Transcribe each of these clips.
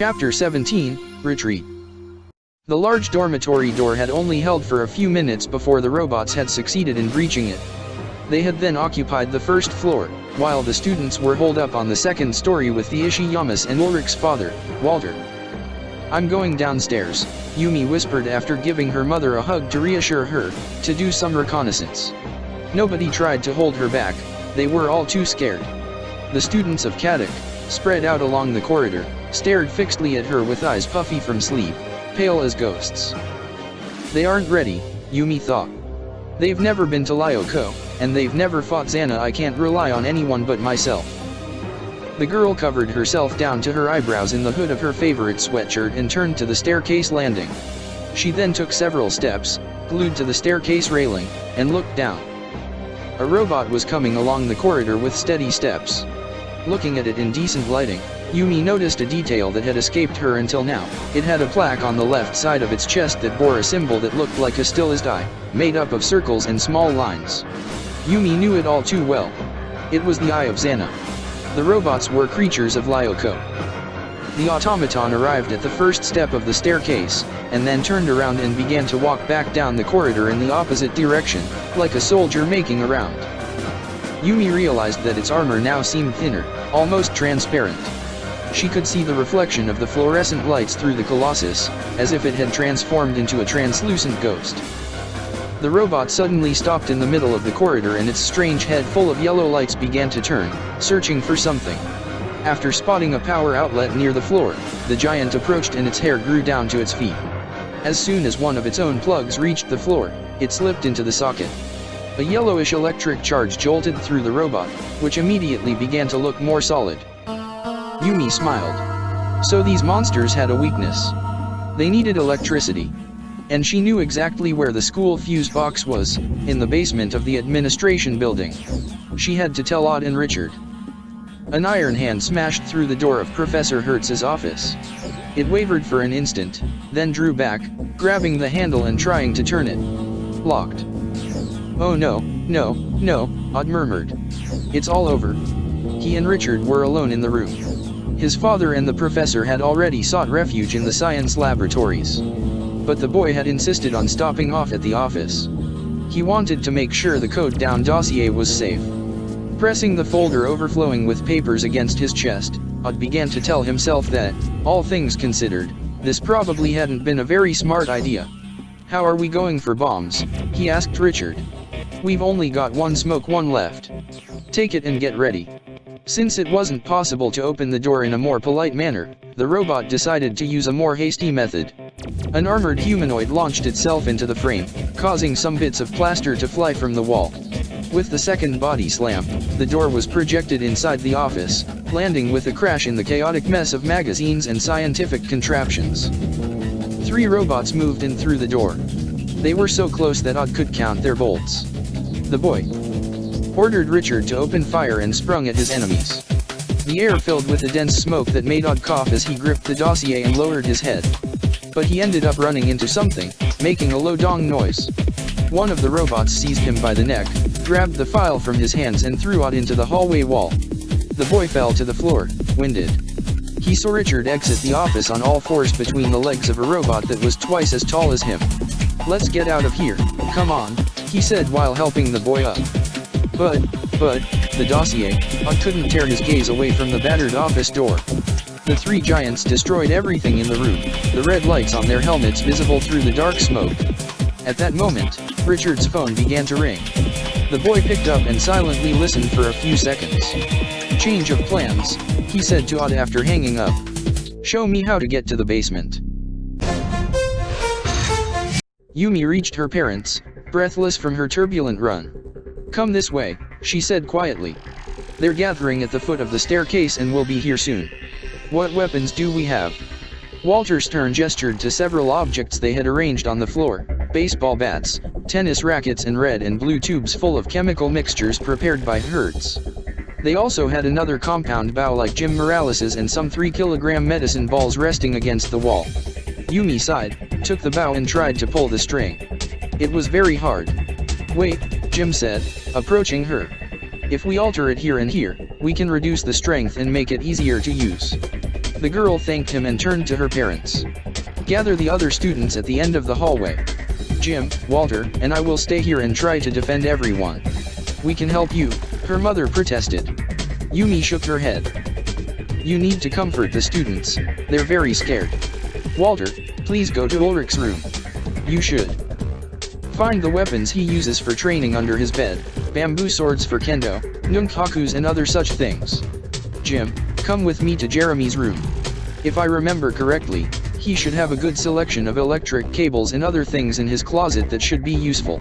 Chapter 17, Retreat. The large dormitory door had only held for a few minutes before the robots had succeeded in breaching it. They had then occupied the first floor, while the students were holed up on the second story with the Ishiyamas and Ulrich's father, Walter. "I'm going downstairs," Yumi whispered after giving her mother a hug to reassure her, to do some reconnaissance. Nobody tried to hold her back, they were all too scared. The students of Kadak, spread out along the corridor, stared fixedly at her with eyes puffy from sleep, pale as ghosts. They aren't ready, Yumi thought. They've never been to Lyoko, and they've never fought Xana. I can't rely on anyone but myself. The girl covered herself down to her eyebrows in the hood of her favorite sweatshirt and turned to the staircase landing. She then took several steps, glued to the staircase railing, and looked down. A robot was coming along the corridor with steady steps. Looking at it in decent lighting, Yumi noticed a detail that had escaped her until now. It had a plaque on the left side of its chest that bore a symbol that looked like a stylized eye, made up of circles and small lines. Yumi knew it all too well. It was the Eye of Xana. The robots were creatures of Lyoko. The automaton arrived at the first step of the staircase, and then turned around and began to walk back down the corridor in the opposite direction, like a soldier making a round. Yumi realized that its armor now seemed thinner, almost transparent. She could see the reflection of the fluorescent lights through the colossus, as if it had transformed into a translucent ghost. The robot suddenly stopped in the middle of the corridor and its strange head full of yellow lights began to turn, searching for something. After spotting a power outlet near the floor, the giant approached and its hair grew down to its feet. As soon as one of its own plugs reached the floor, it slipped into the socket. A yellowish electric charge jolted through the robot, which immediately began to look more solid. Yumi smiled. So these monsters had a weakness. They needed electricity. And she knew exactly where the school fuse box was, in the basement of the administration building. She had to tell Odd and Richard. An iron hand smashed through the door of Professor Hertz's office. It wavered for an instant, then drew back, grabbing the handle and trying to turn it. Locked. "Oh no, Odd murmured. "It's all over." He and Richard were alone in the room. His father and the professor had already sought refuge in the science laboratories. But the boy had insisted on stopping off at the office. He wanted to make sure the code-down dossier was safe. Pressing the folder overflowing with papers against his chest, Odd began to tell himself that, all things considered, this probably hadn't been a very smart idea. "How are we going for bombs?" he asked Richard. "We've only got one smoke one left. Take it and get ready." Since it wasn't possible to open the door in a more polite manner, the robot decided to use a more hasty method. An armored humanoid launched itself into the frame, causing some bits of plaster to fly from the wall. With the second body slam, the door was projected inside the office, landing with a crash in the chaotic mess of magazines and scientific contraptions. 3 robots moved in through the door. They were so close that Odd could count their bolts. The boy ordered Richard to open fire and sprung at his enemies. The air filled with a dense smoke that made Odd cough as he gripped the dossier and lowered his head. But he ended up running into something, making a low dong noise. One of the robots seized him by the neck, grabbed the file from his hands and threw Odd into the hallway wall. The boy fell to the floor, winded. He saw Richard exit the office on all fours between the legs of a robot that was twice as tall as him. "Let's get out of here, come on," he said while helping the boy up. But, the dossier, Odd couldn't tear his gaze away from the battered office door. The 3 giants destroyed everything in the room, the red lights on their helmets visible through the dark smoke. At that moment, Richard's phone began to ring. The boy picked up and silently listened for a few seconds. "Change of plans," he said to Odd after hanging up. "Show me how to get to the basement." Yumi reached her parents, breathless from her turbulent run. "Come this way," she said quietly. "They're gathering at the foot of the staircase and will be here soon." "What weapons do we have?" Walter Stern gestured to several objects they had arranged on the floor: baseball bats, tennis rackets and red and blue tubes full of chemical mixtures prepared by Hertz. They also had another compound bow like Jim Morales's and some 3-kilogram medicine balls resting against the wall. Yumi sighed, took the bow and tried to pull the string. It was very hard. "Wait," Jim said, approaching her. "If we alter it here and here, we can reduce the strength and make it easier to use." The girl thanked him and turned to her parents. Gather the other students at the end of the hallway. Jim, Walter, and I will stay here and try to defend everyone. We can help you, her mother protested. Yumi shook her head. You need to comfort the students, they're very scared. Walter, please go to Ulrich's room. You should find the weapons he uses for training under his bed, bamboo swords for kendo, nunchakus and other such things. Jim, come with me to Jeremy's room. If I remember correctly, he should have a good selection of electric cables and other things in his closet that should be useful.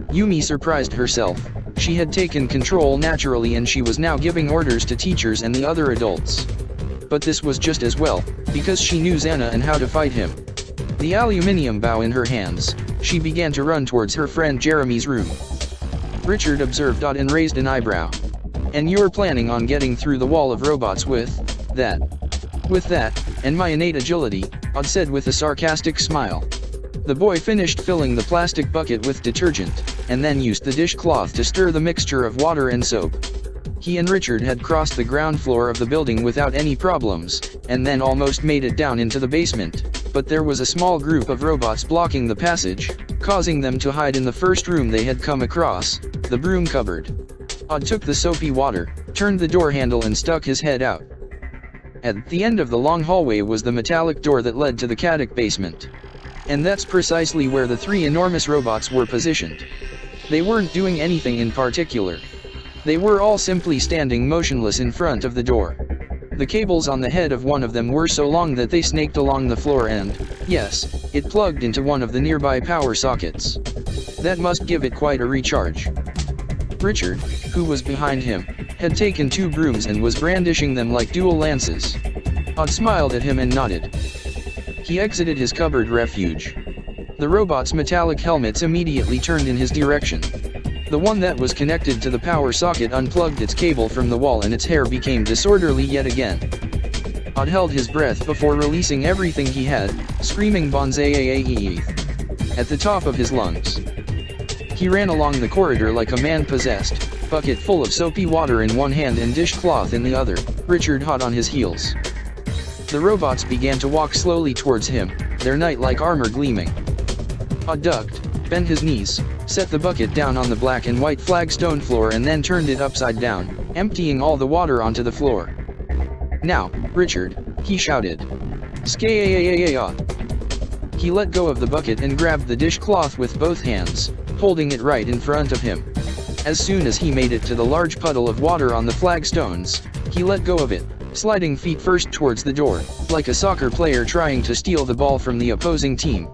Yumi surprised herself. She had taken control naturally and she was now giving orders to teachers and the other adults. But this was just as well, because she knew Xana and how to fight him. The aluminium bow in her hands, she began to run towards her friend Jeremy's room. Richard observed and raised an eyebrow. And you're planning on getting through the wall of robots with that? With that, and my innate agility, Odd said with a sarcastic smile. The boy finished filling the plastic bucket with detergent, and then used the dishcloth to stir the mixture of water and soap. He and Richard had crossed the ground floor of the building without any problems, and then almost made it down into the basement, but there was a small group of robots blocking the passage, causing them to hide in the first room they had come across, the broom cupboard. Odd took the soapy water, turned the door handle and stuck his head out. At the end of the long hallway was the metallic door that led to the Caddick basement. And that's precisely where the three enormous robots were positioned. They weren't doing anything in particular. They were all simply standing motionless in front of the door. The cables on the head of one of them were so long that they snaked along the floor and, yes, it plugged into one of the nearby power sockets. That must give it quite a recharge. Richard, who was behind him, had taken two brooms and was brandishing them like dual lances. Odd smiled at him and nodded. He exited his cupboard refuge. The robot's metallic helmets immediately turned in his direction. The one that was connected to the power socket unplugged its cable from the wall and its hair became disorderly yet again. Odd held his breath before releasing everything he had, screaming Bonzai at the top of his lungs. He ran along the corridor like a man possessed, bucket full of soapy water in one hand and dishcloth in the other, Richard hot on his heels. The robots began to walk slowly towards him, their knight-like armor gleaming. Odd ducked, bent his knees, set the bucket down on the black and white flagstone floor and then turned it upside down, emptying all the water onto the floor. Now, Richard, he shouted. Skaaaaaaah. He let go of the bucket and grabbed the dishcloth with both hands, holding it right in front of him. As soon as he made it to the large puddle of water on the flagstones, he let go of it, sliding feet first towards the door, like a soccer player trying to steal the ball from the opposing team.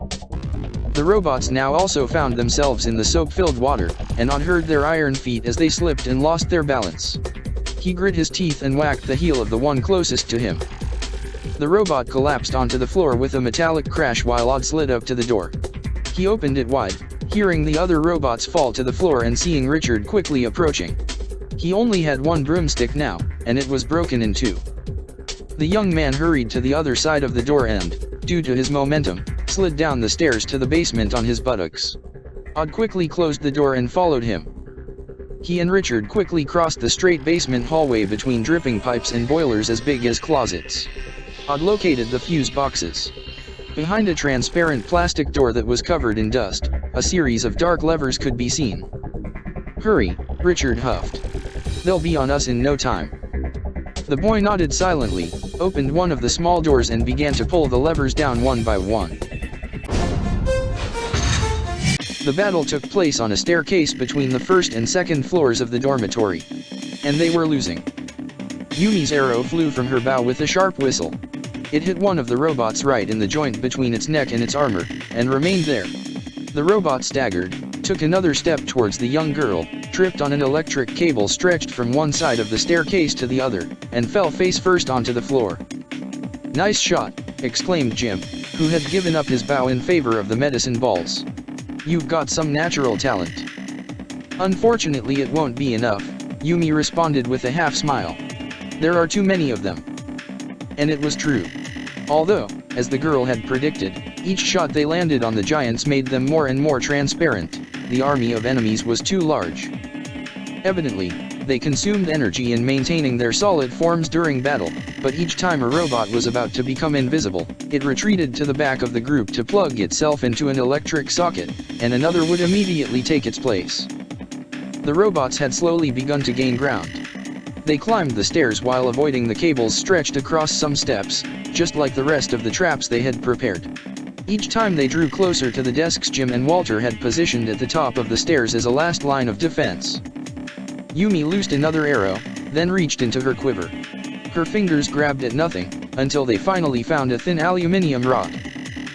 The robots now also found themselves in the soap-filled water, and Odd heard their iron feet as they slipped and lost their balance. He grit his teeth and whacked the heel of the one closest to him. The robot collapsed onto the floor with a metallic crash while Odd slid up to the door. He opened it wide, hearing the other robots fall to the floor and seeing Richard quickly approaching. He only had one broomstick now, and it was broken in two. The young man hurried to the other side of the door and, due to his momentum, slid down the stairs to the basement on his buttocks. Odd quickly closed the door and followed him. He and Richard quickly crossed the straight basement hallway between dripping pipes and boilers as big as closets. Odd located the fuse boxes. Behind a transparent plastic door that was covered in dust, a series of dark levers could be seen. Hurry, Richard huffed. They'll be on us in no time. The boy nodded silently, opened one of the small doors and began to pull the levers down one by one. The battle took place on a staircase between the first and second floors of the dormitory. And they were losing. Yumi's arrow flew from her bow with a sharp whistle. It hit one of the robots right in the joint between its neck and its armor, and remained there. The robot staggered, took another step towards the young girl, tripped on an electric cable stretched from one side of the staircase to the other, and fell face first onto the floor. Nice shot, exclaimed Jim, who had given up his bow in favor of the medicine balls. You've got some natural talent. Unfortunately it won't be enough, Yumi responded with a half smile. There are too many of them. And it was true. Although, as the girl had predicted, each shot they landed on the giants made them more and more transparent, the army of enemies was too large. Evidently, They consumed energy in maintaining their solid forms during battle, but each time a robot was about to become invisible, it retreated to the back of the group to plug itself into an electric socket, and another would immediately take its place. The robots had slowly begun to gain ground. They climbed the stairs while avoiding the cables stretched across some steps, just like the rest of the traps they had prepared. Each time they drew closer to the desks Jim and Walter had positioned at the top of the stairs as a last line of defense. Yumi loosed another arrow, then reached into her quiver. Her fingers grabbed at nothing, until they finally found a thin aluminium rod.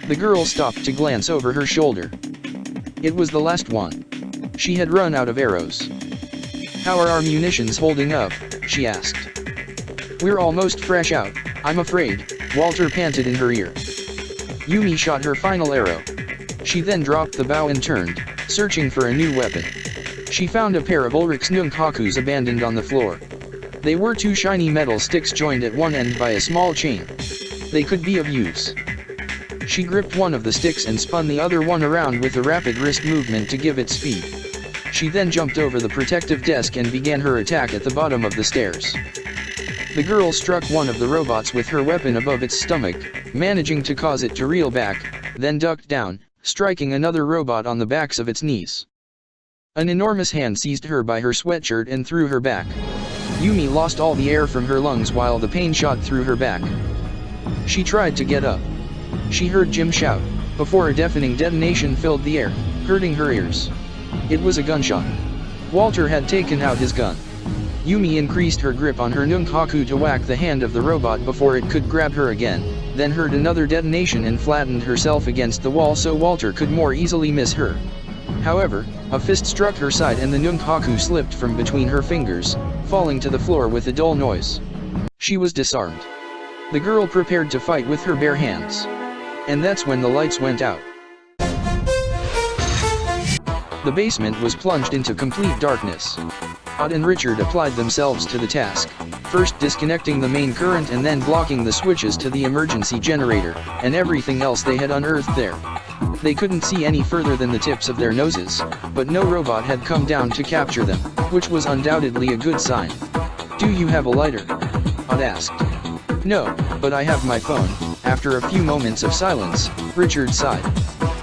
The girl stopped to glance over her shoulder. It was the last one. She had run out of arrows. "How are our munitions holding up?" she asked. "We're almost fresh out, I'm afraid," Walter panted in her ear. Yumi shot her final arrow. She then dropped the bow and turned, searching for a new weapon. She found a pair of Ulrich's nunchakus abandoned on the floor. They were two shiny metal sticks joined at one end by a small chain. They could be of use. She gripped one of the sticks and spun the other one around with a rapid wrist movement to give it speed. She then jumped over the protective desk and began her attack at the bottom of the stairs. The girl struck one of the robots with her weapon above its stomach, managing to cause it to reel back, then ducked down, striking another robot on the backs of its knees. An enormous hand seized her by her sweatshirt and threw her back. Yumi lost all the air from her lungs while the pain shot through her back. She tried to get up. She heard Jim shout, before a deafening detonation filled the air, hurting her ears. It was a gunshot. Walter had taken out his gun. Yumi increased her grip on her nunchaku to whack the hand of the robot before it could grab her again, then heard another detonation and flattened herself against the wall so Walter could more easily miss her. However, a fist struck her side and the nunchaku slipped from between her fingers, falling to the floor with a dull noise. She was disarmed. The girl prepared to fight with her bare hands. And that's when the lights went out. The basement was plunged into complete darkness. Odd and Richard applied themselves to the task, first disconnecting the main current and then blocking the switches to the emergency generator, and everything else they had unearthed there. They couldn't see any further than the tips of their noses, but no robot had come down to capture them, which was undoubtedly a good sign. "Do you have a lighter?" Odd asked. "No, but I have my phone." After a few moments of silence, Richard sighed.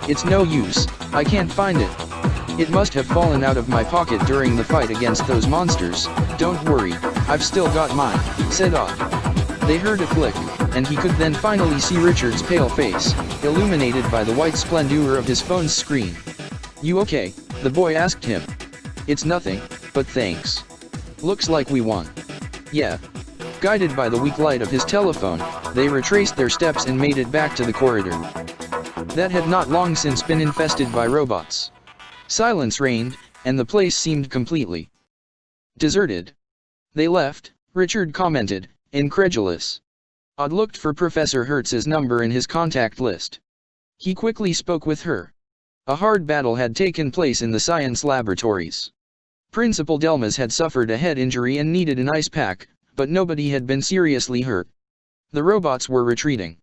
"It's no use, I can't find it. It must have fallen out of my pocket during the fight against those monsters." "Don't worry, I've still got mine," said Odd. They heard a click, and he could then finally see Richard's pale face, illuminated by the white splendor of his phone's screen. "You okay?" the boy asked him. "It's nothing, but thanks. Looks like we won." "Yeah." Guided by the weak light of his telephone, they retraced their steps and made it back to the corridor. That had not long since been infested by robots. Silence reigned, and the place seemed completely deserted. "They left," Richard commented, incredulous. Odd looked for Professor Hertz's number in his contact list. He quickly spoke with her. A hard battle had taken place in the science laboratories. Principal Delmas had suffered a head injury and needed an ice pack, but nobody had been seriously hurt. The robots were retreating.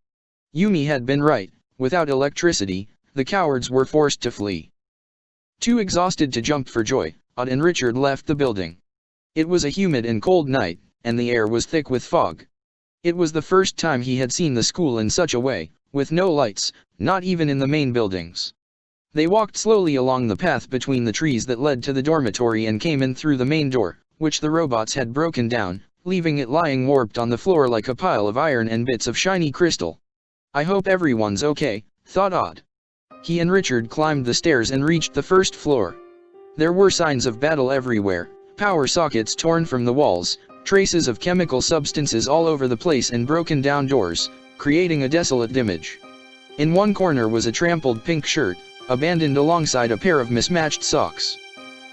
Yumi had been right, without electricity, the cowards were forced to flee. Too exhausted to jump for joy, Odd and Richard left the building. It was a humid and cold night, and the air was thick with fog. It was the first time he had seen the school in such a way, with no lights, not even in the main buildings. They walked slowly along the path between the trees that led to the dormitory and came in through the main door, which the robots had broken down, leaving it lying warped on the floor like a pile of iron and bits of shiny crystal. "I hope everyone's okay," thought Odd. He and Richard climbed the stairs and reached the first floor. There were signs of battle everywhere, power sockets torn from the walls, traces of chemical substances all over the place and broken down doors, creating a desolate image. In one corner was a trampled pink shirt, abandoned alongside a pair of mismatched socks.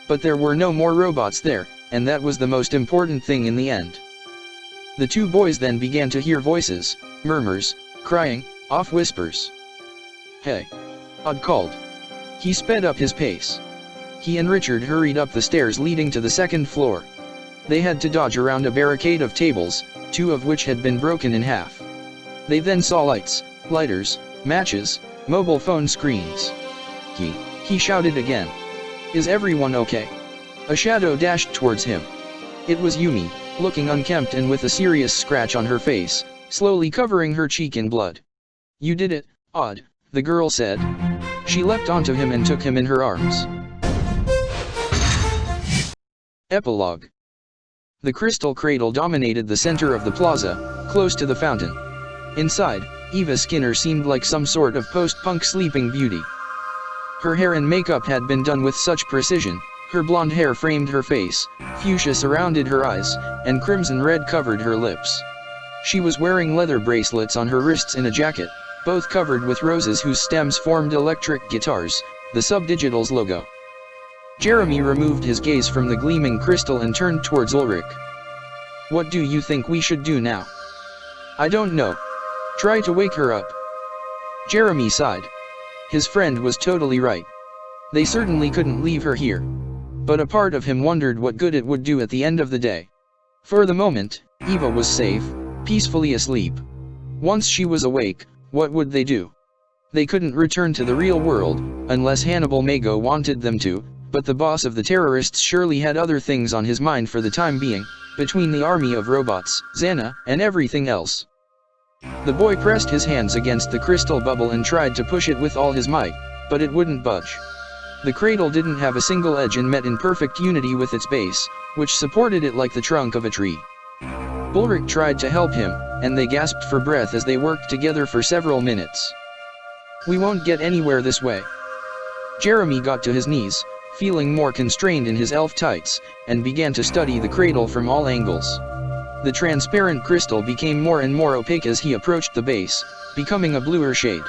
But there were no more robots there, and that was the most important thing in the end. The two boys then began to hear voices, murmurs, crying, off whispers. "Hey!" Odd called. He sped up his pace. He and Richard hurried up the stairs leading to the second floor. They had to dodge around a barricade of tables, two of which had been broken in half. They then saw lights, lighters, matches, mobile phone screens. He shouted again. "Is everyone okay?" A shadow dashed towards him. It was Yumi, looking unkempt and with a serious scratch on her face, slowly covering her cheek in blood. "You did it, Odd," the girl said. She leapt onto him and took him in her arms. Epilogue. The crystal cradle dominated the center of the plaza, close to the fountain. Inside, Eva Skinner seemed like some sort of post-punk sleeping beauty. Her hair and makeup had been done with such precision, her blonde hair framed her face, fuchsia surrounded her eyes, and crimson red covered her lips. She was wearing leather bracelets on her wrists and a jacket, both covered with roses whose stems formed electric guitars, the Subdigitals logo. Jeremy removed his gaze from the gleaming crystal and turned towards Ulrich. "What do you think we should do now?" "I don't know. Try to wake her up." Jeremy sighed. His friend was totally right. They certainly couldn't leave her here. But a part of him wondered what good it would do at the end of the day. For the moment, Eva was safe, peacefully asleep. Once she was awake, what would they do? They couldn't return to the real world, unless Hannibal Mago wanted them to, but the boss of the terrorists surely had other things on his mind for the time being, between the army of robots, Xana, and everything else. The boy pressed his hands against the crystal bubble and tried to push it with all his might, but it wouldn't budge. The cradle didn't have a single edge and met in perfect unity with its base, which supported it like the trunk of a tree. Ulrich tried to help him, and they gasped for breath as they worked together for several minutes. "We won't get anywhere this way." Jeremy got to his knees, feeling more constrained in his elf tights, and began to study the cradle from all angles. The transparent crystal became more and more opaque as he approached the base, becoming a bluer shade.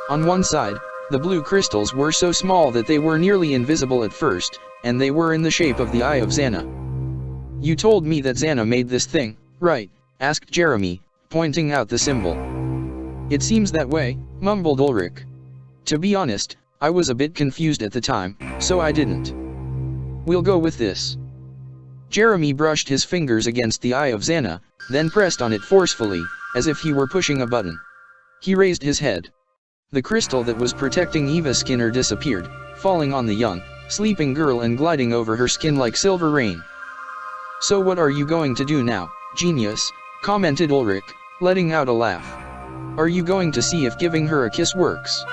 On one side, the blue crystals were so small that they were nearly invisible at first, and they were in the shape of the eye of Xana. "You told me that Xana made this thing, right?" asked Jeremy, pointing out the symbol. "It seems that way," mumbled Ulrich. "To be honest, I was a bit confused at the time, so I didn't. We'll go with this." Jeremy brushed his fingers against the eye of Xana, then pressed on it forcefully, as if he were pushing a button. He raised his head. The crystal that was protecting Eva Skinner disappeared, falling on the young, sleeping girl and gliding over her skin like silver rain. "So what are you going to do now, genius?" commented Ulrich, letting out a laugh. "Are you going to see if giving her a kiss works?"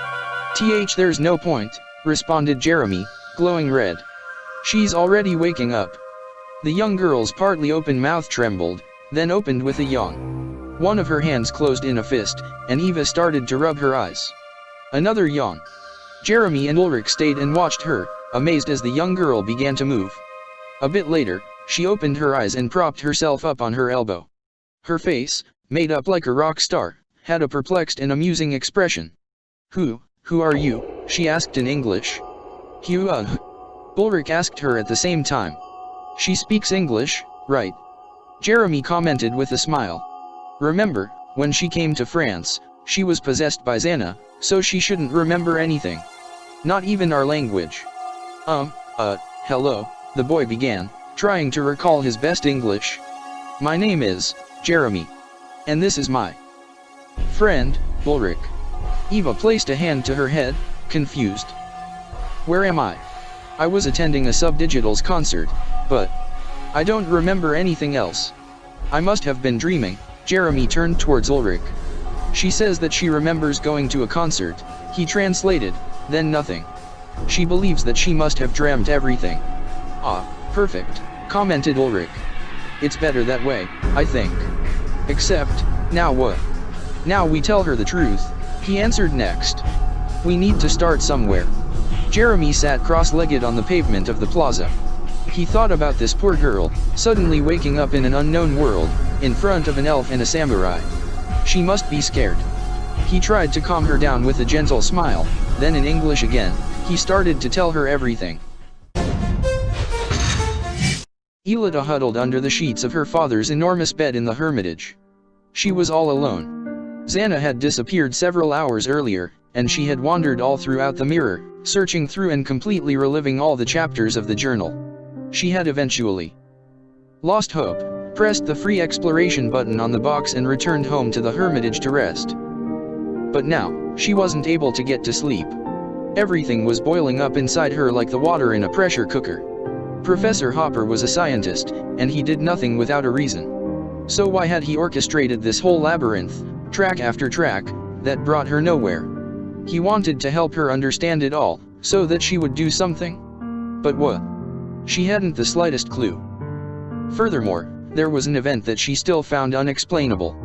There's no point," responded Jeremy, glowing red. "She's already waking up." The young girl's partly open mouth trembled, then opened with a yawn. One of her hands closed in a fist, and Eva started to rub her eyes. Another yawn. Jeremy and Ulrich stayed and watched her, amazed as the young girl began to move. A bit later, she opened her eyes and propped herself up on her elbow. Her face, made up like a rock star, had a perplexed and amusing expression. Who are you?" she asked in English. "Hugh." Ulrich asked her at the same time. "She speaks English, right?" Jeremy commented with a smile. "Remember, when she came to France, she was possessed by Xana, so she shouldn't remember anything. Not even our language." Hello," the boy began, trying to recall his best English. "My name is Jeremy. And this is my friend, Ulrich." Eva placed a hand to her head, confused. "Where am I? I was attending a Subdigitals concert, but I don't remember anything else. I must have been dreaming." Jeremy turned towards Ulrich. "She says that she remembers going to a concert," he translated, then nothing. "She believes that she must have dreamt everything." "Ah, perfect," commented Ulrich. "It's better that way, I think. Except, now what? Now we tell her the truth," he answered next. "We need to start somewhere." Jeremy sat cross-legged on the pavement of the plaza. He thought about this poor girl, suddenly waking up in an unknown world, in front of an elf and a samurai. She must be scared. He tried to calm her down with a gentle smile, then in English again, he started to tell her everything. Aelita huddled under the sheets of her father's enormous bed in the hermitage. She was all alone. Xana had disappeared several hours earlier, and she had wandered all throughout the mirror, searching through and completely reliving all the chapters of the journal. She had eventually lost hope, pressed the free exploration button on the box and returned home to the hermitage to rest. But now, she wasn't able to get to sleep. Everything was boiling up inside her like the water in a pressure cooker. Professor Hopper was a scientist, and he did nothing without a reason. So why had he orchestrated this whole labyrinth, track after track, that brought her nowhere? He wanted to help her understand it all, so that she would do something. But what? She hadn't the slightest clue. Furthermore, there was an event that she still found unexplainable.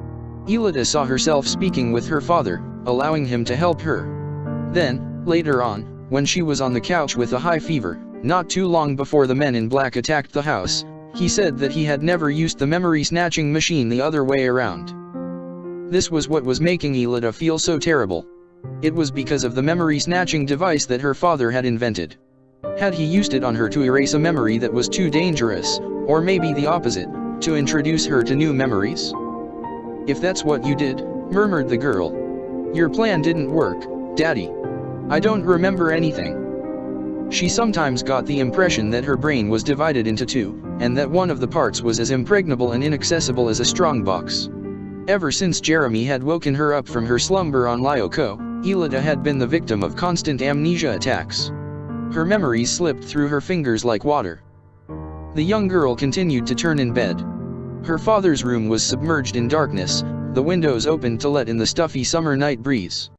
Aelita saw herself speaking with her father, allowing him to help her. Then, later on, when she was on the couch with a high fever, not too long before the men in black attacked the house, he said that he had never used the memory-snatching machine the other way around. This was what was making Aelita feel so terrible. It was because of the memory-snatching device that her father had invented. Had he used it on her to erase a memory that was too dangerous, or maybe the opposite, to introduce her to new memories? If that's what you did, murmured the girl. Your plan didn't work, Daddy. I don't remember anything. She sometimes got the impression that her brain was divided into two, and that one of the parts was as impregnable and inaccessible as a strongbox. Ever since Jeremy had woken her up from her slumber on Lyoko, Aelita had been the victim of constant amnesia attacks. Her memories slipped through her fingers like water. The young girl continued to turn in bed. Her father's room was submerged in darkness, the windows opened to let in the stuffy summer night breeze.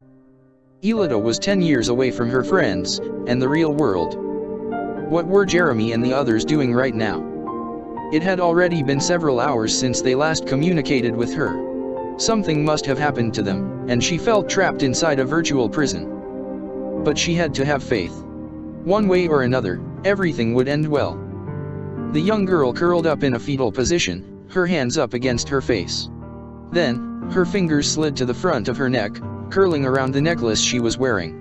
Aelita was 10 years away from her friends, and the real world. What were Jeremy and the others doing right now? It had already been several hours since they last communicated with her. Something must have happened to them, and she felt trapped inside a virtual prison. But she had to have faith. One way or another, everything would end well. The young girl curled up in a fetal position, her hands up against her face. Then, her fingers slid to the front of her neck, curling around the necklace she was wearing.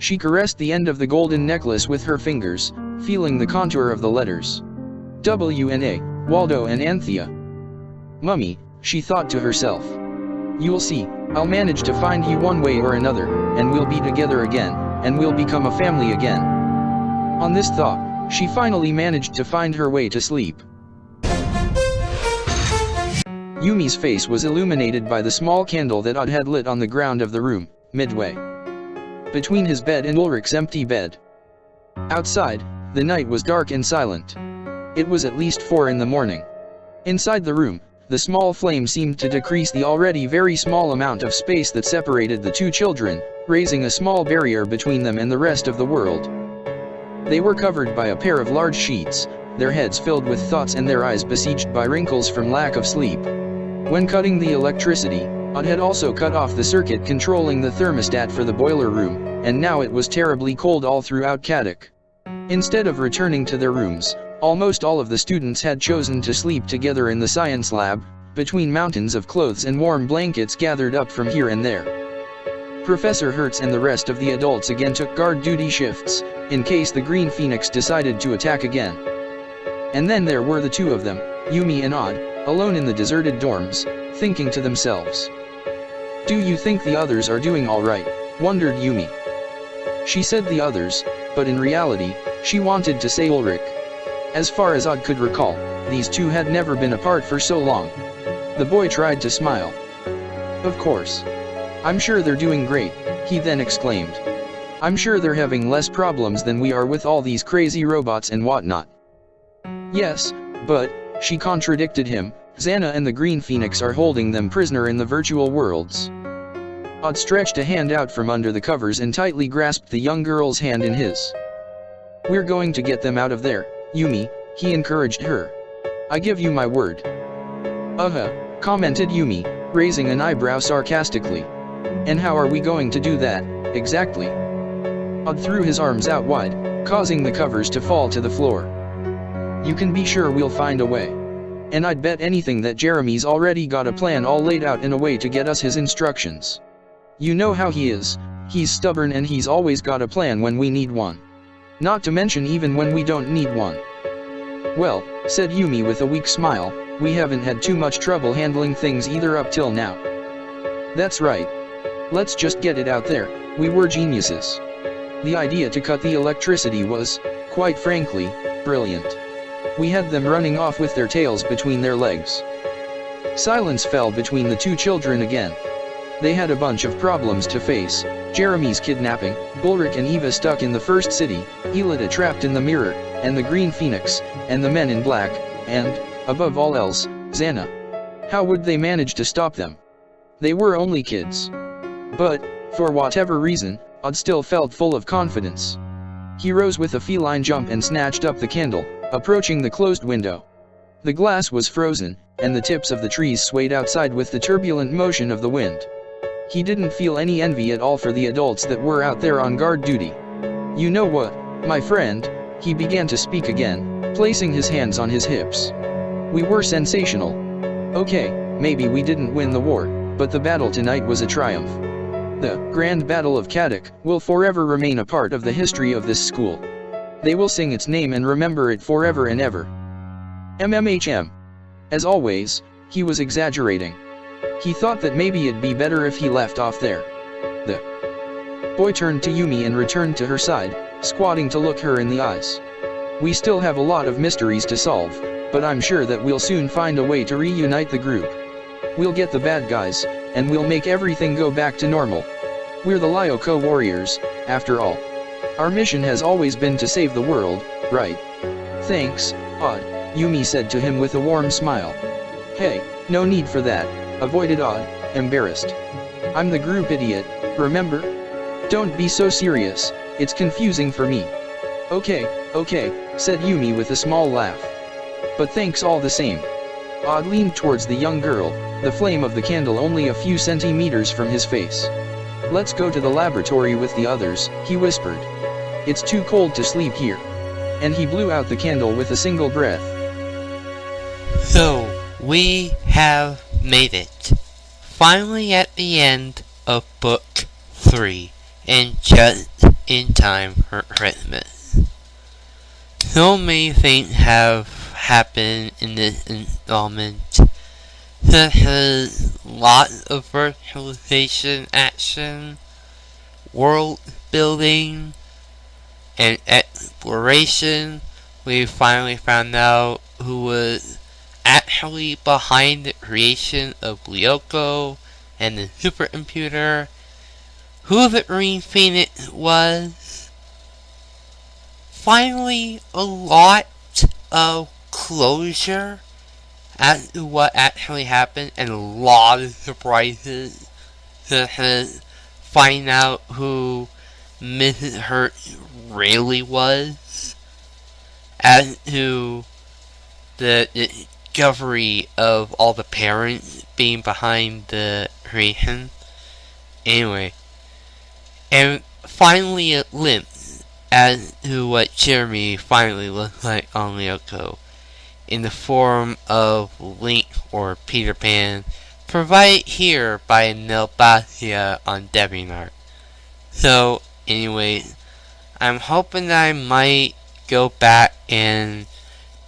She caressed the end of the golden necklace with her fingers, feeling the contour of the letters. W&A, Waldo and Anthea. Mummy, she thought to herself. You'll see, I'll manage to find you one way or another, and we'll be together again, and we'll become a family again. On this thought, she finally managed to find her way to sleep. Yumi's face was illuminated by the small candle that Odd had lit on the ground of the room, midway between his bed and Ulrich's empty bed. Outside, the night was dark and silent. It was at least 4 in the morning. Inside the room, the small flame seemed to decrease the already very small amount of space that separated the two children, raising a small barrier between them and the rest of the world. They were covered by a pair of large sheets, their heads filled with thoughts and their eyes besieged by wrinkles from lack of sleep. When cutting the electricity, Odd had also cut off the circuit controlling the thermostat for the boiler room, and now it was terribly cold all throughout Kadak. Instead of returning to their rooms, almost all of the students had chosen to sleep together in the science lab, between mountains of clothes and warm blankets gathered up from here and there. Professor Hertz and the rest of the adults again took guard duty shifts, in case the Green Phoenix decided to attack again. And then there were the two of them, Yumi and Odd, alone in the deserted dorms, thinking to themselves. Do you think the others are doing all right? Wondered Yumi. She said the others, but in reality, she wanted to say Ulrich. As far as Odd could recall, these two had never been apart for so long. The boy tried to smile. Of course. I'm sure they're doing great, he then exclaimed. I'm sure they're having less problems than we are with all these crazy robots and whatnot. Yes, but, she contradicted him, Xana and the Green Phoenix are holding them prisoner in the virtual worlds. Odd stretched a hand out from under the covers and tightly grasped the young girl's hand in his. We're going to get them out of there, Yumi, he encouraged her. I give you my word. Commented Yumi, raising an eyebrow sarcastically. And how are we going to do that, exactly? Odd threw his arms out wide, causing the covers to fall to the floor. You can be sure we'll find a way. And I'd bet anything that Jeremy's already got a plan all laid out in a way to get us his instructions. You know how he is, he's stubborn and he's always got a plan when we need one. Not to mention even when we don't need one. Well, said Yumi with a weak smile, we haven't had too much trouble handling things either up till now. That's right. Let's just get it out there, we were geniuses. The idea to cut the electricity was, quite frankly, brilliant. We had them running off with their tails between their legs. Silence fell between the two children again. They had a bunch of problems to face, Jeremy's kidnapping, Ulrich and Eva stuck in the first city, Aelita trapped in the mirror, and the Green Phoenix, and the Men in Black, and, above all else, Xana. How would they manage to stop them? They were only kids. But, for whatever reason, Odd still felt full of confidence. He rose with a feline jump and snatched up the candle, approaching the closed window. The glass was frozen, and the tips of the trees swayed outside with the turbulent motion of the wind. He didn't feel any envy at all for the adults that were out there on guard duty. "You know what, my friend," he began to speak again, placing his hands on his hips. "We were sensational. Okay, maybe we didn't win the war, but the battle tonight was a triumph. The Grand Battle of Kadak will forever remain a part of the history of this school. They will sing its name and remember it forever and ever." MMHM. As always, he was exaggerating. He thought that maybe it'd be better if he left off there. The boy turned to Yumi and returned to her side, squatting to look her in the eyes. "We still have a lot of mysteries to solve, but I'm sure that we'll soon find a way to reunite the group. We'll get the bad guys, and we'll make everything go back to normal. We're the Lyoko warriors, after all. Our mission has always been to save the world, right?" "Thanks, Odd," Yumi said to him with a warm smile. "Hey, no need for that," avoided Odd, embarrassed. "I'm the group idiot, remember? Don't be so serious, it's confusing for me." Okay, said Yumi with a small laugh. "But thanks all the same." Odd leaned towards the young girl, the flame of the candle only a few centimeters from his face. "Let's go to the laboratory with the others," he whispered. "It's too cold to sleep here." And he blew out the candle with a single breath. So, we have made it. Finally at the end of Book 3, and just in time for Christmas. So many things have happened in this installment, such as lots of virtualization action, world building, and exploration. We finally found out who was actually behind the creation of Lyoko and the supercomputer, who the Green Phoenix was. Finally, a lot of closure as to what actually happened, and a lot of surprises, such as find out who Mrs. Hurt really was, as to the discovery of all the parents being behind the creation. Anyway, and finally a glimpse as to what Jeremy finally looks like on Lyoko, in the form of Link or Peter Pan, provided here by Nelbasia on DeviantArt. So, anyway, I'm hoping that I might go back and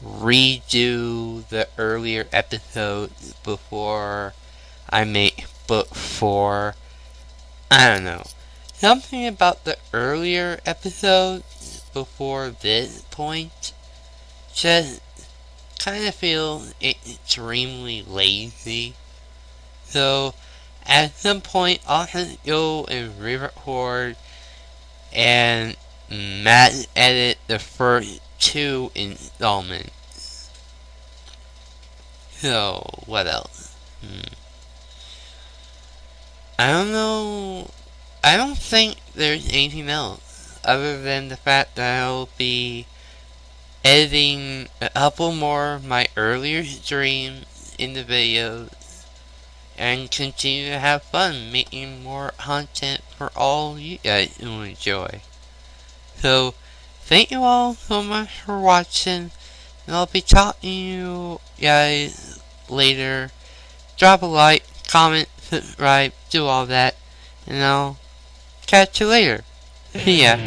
redo the earlier episodes before I make book 4. I don't know. Something about the earlier episodes before this point just kind of feel extremely lazy. So, at some point, I'll have to go and re-record and mass edit the first 2 installments. So, what else? I don't know. I don't think there's anything else other than the fact that I'll be editing a couple more of my earlier streams in the videos and continue to have fun making more content for all you guys who enjoy. So, thank you all so much for watching, and I'll be talking to you guys later. Drop a like, comment, subscribe, do all that, and I'll catch you later. See ya.